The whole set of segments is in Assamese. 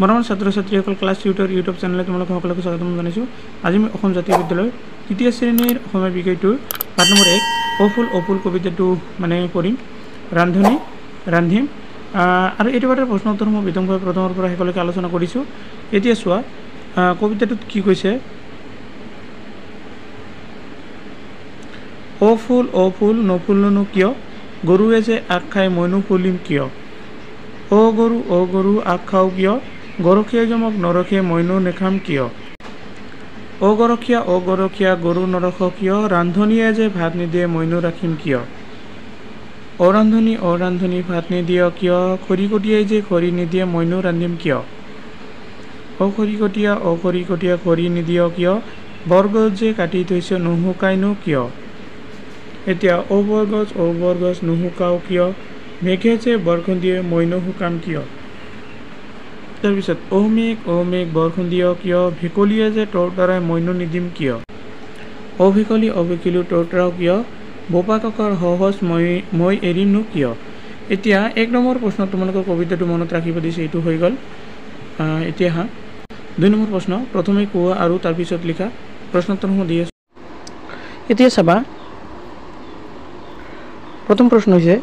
মৰমৰ ছাত্ৰ ছাত্ৰীসকল ক্লাছ টিউটৰ ইউটিউব চেনেলত তোমালোকক সকলোকে স্বাগতম জনাইছোঁ। আজি মই অসম জাতীয় বিদ্যালয়ৰ তৃতীয় শ্ৰেণীৰ অসমীয়া বিষয়টোৰ পাঠ নম্বৰ 1 অফুল কবিতাটো মানে পঢ়িম, ৰান্ধিম আৰু এইটো পাঠৰ প্ৰশ্ন উত্তৰসমূহ বিতংভাৱে প্ৰথমৰ পৰা শেষলৈকে আলোচনা কৰিছোঁ। এতিয়া চোৱা কবিতাটোত কি কৈছে। অ ফুল নফুলনো কিয়, গৰুৱে যে আগ খাই মইনো ফুলিম কিয়। অ গৰু আগ খাওঁ কিয়, গৰখীয়া জমক নৰখে মইনো নেখাম কিয়। অ গৰখীয়া গৰু নৰখ কিয়, ৰান্ধনীয়ে যে ভাত নিদিয়ে মইনো ৰাখিম কিয়। অ ৰান্ধনী ভাত নিদিয় কিয়, খৰিকটীয়াই যে খৰি নিদিয়ে মইনো ৰান্ধিম কিয়। অ খৰিকটীয়া খৰি নিদিয় কিয়, বৰগছ যে কাটি থৈছে নুশুকাইনো কিয়। এতিয়া অ বৰগছ নুশুকাও কিয়, মেঘে যে বৰষুণ দিয়ে মইনো শুকাম কিয়। তাৰপিছত অ মেঘ বৰষুণ দিয় কিয়, ভেকুলীয়ে যে তৰতৰাই মইনো নিদিম কিয়। অ ভেকুলী তৰতৰাও কিয়, বোপা ককাৰ সহজ মই এৰিমনো কিয়। এতিয়া 1 নম্বৰ প্ৰশ্ন তোমালোকৰ কবিতাটো মনত ৰাখিব দিছে, এইটো হৈ গ'ল। এতিয়া 2 নম্বৰ প্ৰশ্ন, প্ৰথমে কোৱা আৰু তাৰপিছত লিখা প্ৰশ্নোত্তৰসমূহ দি আছোঁ। এতিয়া চাবা, প্ৰথম প্ৰশ্ন হৈছে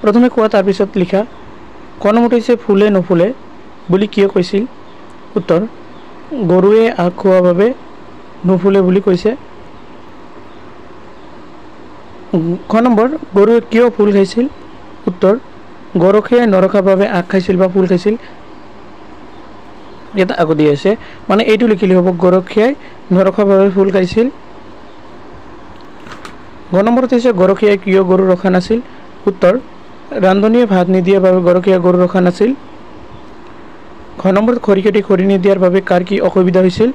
প্ৰথমে কোৱা তাৰপিছত লিখা। ক নম্বৰটো হৈছে ফুলে নুফুলে বুলি কিয় কৈছিল। উত্তৰ, গৰুৱে আগ খোৱাৰ বাবে নুফুলে বুলি কৈছে। খ নম্বৰ, গৰুৱে কিয় ফুল খাইছিল। উত্তৰ, গৰখীয়াই নৰখাৰ বাবে আগ খাইছিল বা ফুল খাইছিল। এটা আকৌ দি আছে, মানে এইটো লিখিলে হ'ব, গৰখীয়াই নৰখাৰ বাবে ফুল খাইছিল। ঘ নম্বৰত হৈছে গৰখীয়াই কিয় গৰু ৰখা নাছিল। উত্তৰ, ৰান্ধনীয়ে ভাত নিদিয়াৰ বাবে গৰখীয়াই গৰু ৰখা নাছিল। ঘ নম্বৰত খৰিকটীয়াই খৰি নিদিয়াৰ বাবে কাৰ কি অসুবিধা হৈছিল।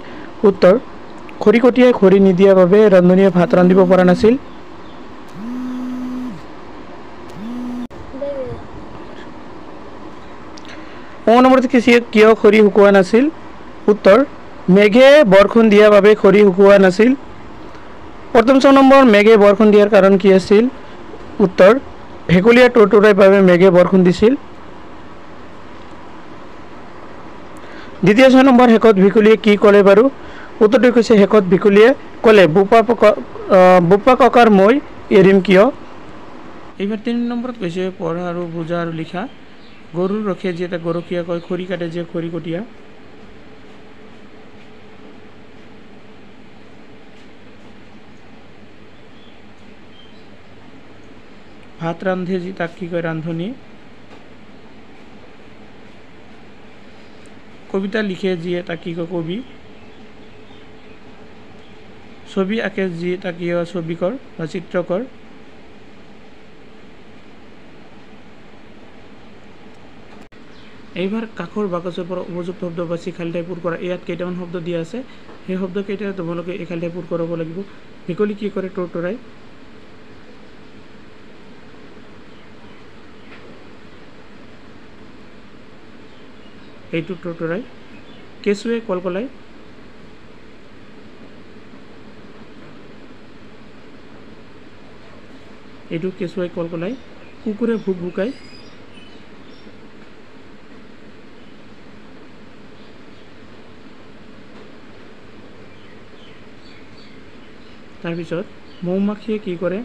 উত্তৰ, খৰিকটীয়াই খৰি নিদিয়াৰ বাবে ৰান্ধনীয়ে ভাত ৰান্ধিব পৰা নাছিল। অ নম্বৰত কিয় খৰি শুকোৱা নাছিল। উত্তৰ, মেঘে বৰষুণ দিয়াৰ বাবে খৰি শুকোৱা নাছিল। প্ৰথম 6 নম্বৰ, মেঘে বৰষুণ দিয়াৰ কাৰণ কি আছিল। উত্তৰ, ভেকুলীয়ে তৰতৰাৰ বাবে মেঘে বৰষুণ দিছিল। দ্বিতীয় 6 নম্বৰ, শেষত ভেকুলীয়ে কি ক'লে বাৰু। উত্তৰটো কৈছে, শেষত ভেকুলীয়ে ক'লে বোপা ককাৰ মই এৰিম কিয়। এইবাৰ 3 নম্বৰত কৈছে পঢ়া আৰু বুজা আৰু লিখা। গৰুৰ ৰখে যে এটা গৰখীয়া কয়, খৰি কাটে যে খৰিকটীয়া। ভাত ৰান্ধে যি তাক কি কয়, ৰান্ধনী। কবিতা লিখে যিয়ে তাক কি কয়, কবি। ছবি আঁকে যি তাক কি কয়, ছবিকৰ বা চিত্ৰকৰ। এইবাৰ কাষৰ বাকচৰ পৰা উপযুক্ত শব্দ বাছি খালী ঠাই পূৰ কৰা। ইয়াত কেইটামান শব্দ দিয়া আছে, সেই শব্দ কেইটা তোমালোকে এই খালী ঠাই পূৰ কৰাব লাগিব। ভেকুলী কি কৰে, তৰতৰাই। এইটো তৰতৰাই। কেঁচুৱে কলকলাই। এইটো কেঁচুৱাই কলকলাই। কুকুৰে ভুক ভুকাই। তাৰপিছত মৌমাখিয়ে কি কৰে,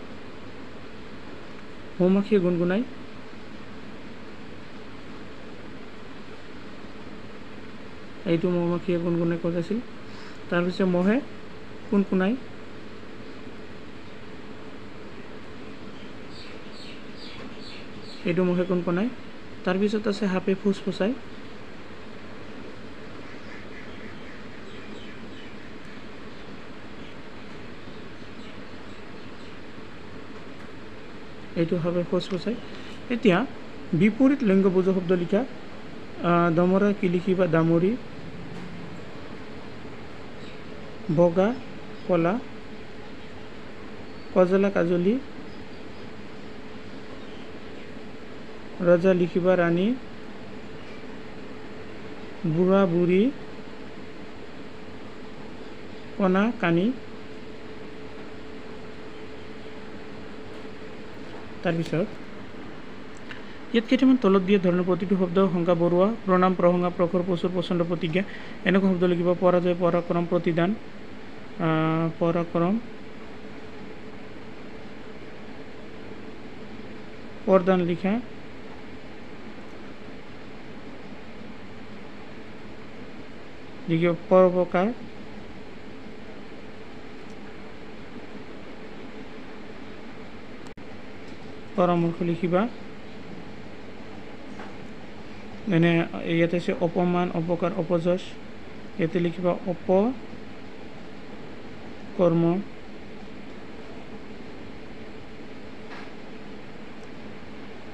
মৌমাখিয়ে গুণগুণাই। এইটো মৌমাখিয়ে গুণগুণাই ক'ত আছিল। তাৰপিছত মহে কুণকুণাই। এইটো মহে কুণকুণাই। তাৰপিছত আছে সাপে ফুচফুচাই। এইটো সাপে ফুচফুচাই। এতিয়া বিপৰীত লিংগবোধক শব্দ লিখা। দমৰা কি লিখিবা, দামৰি। বগা কলা। কজলা কাজলী। ৰজা লিখিবা, ৰাণী। বুঢ়া বুঢ়ী। কণা কানি। তাৰপিছত ইয়াত কেইটামান তলত দিয়া ধৰণৰ প্ৰতিটো শব্দ সংজ্ঞা বৰুৱা প্ৰণাম প্ৰশংসা প্ৰখৰ প্ৰচুৰ পচন্দ প্ৰতিজ্ঞা এনেকুৱা শব্দ লিখিব পৰাজয় পৰাক্ৰম প্ৰতিদান পৰাক্ৰম পৰদান লিখা লিখিব পৰোপকাৰ পৰামৰ্শ লিখিবা মানে ইয়াতে আছে অপমান অপকাৰ অপযশ ইয়াতে লিখিবা অপকৰ্ম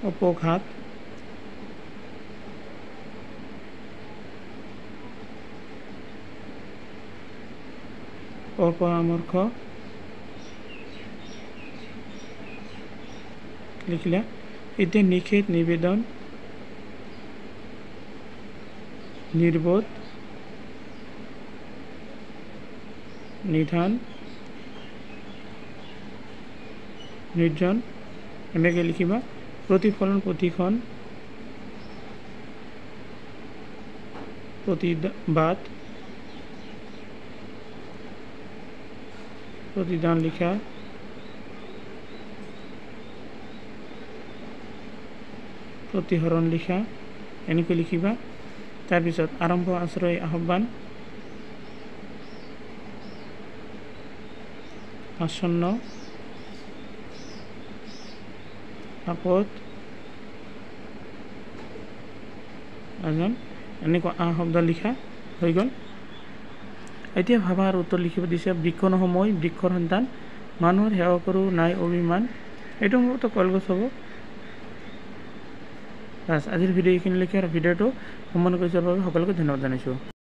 অপঘাত অপৰামৰ্শ লিখিলা এতিয়া নিষেধ নিবেদন নিৰ্বোধ নিধান নিৰ্জন এনেকৈ লিখিবা প্ৰতিফলন প্ৰতিখন প্ৰতিবাদ প্ৰতিদান লিখা প্ৰতিহৰণ লিখা এনেকৈ লিখিবা তাৰপিছত আৰম্ভ আশ্ৰয় আহ্বান আসন্ন আপদ আজন এনেকুৱা শব্দ লিখা হৈ গ'ল এতিয়া ভাবা আৰু উত্তৰ লিখিব দিছে বৃক্ষ নহয় বৃক্ষৰ সন্তান মানুহৰ সেৱা কৰোঁ নাই অভিমান এইটো মোৰতো কলগছ হ'ব বাছ আজিৰ ভিডিঅ' এইখিনি লিখি আৰু ভিডিঅ'টো সম্পন্ন কৰিবৰ বাবে সকলোকে ধন্যবাদ জনাইছোঁ।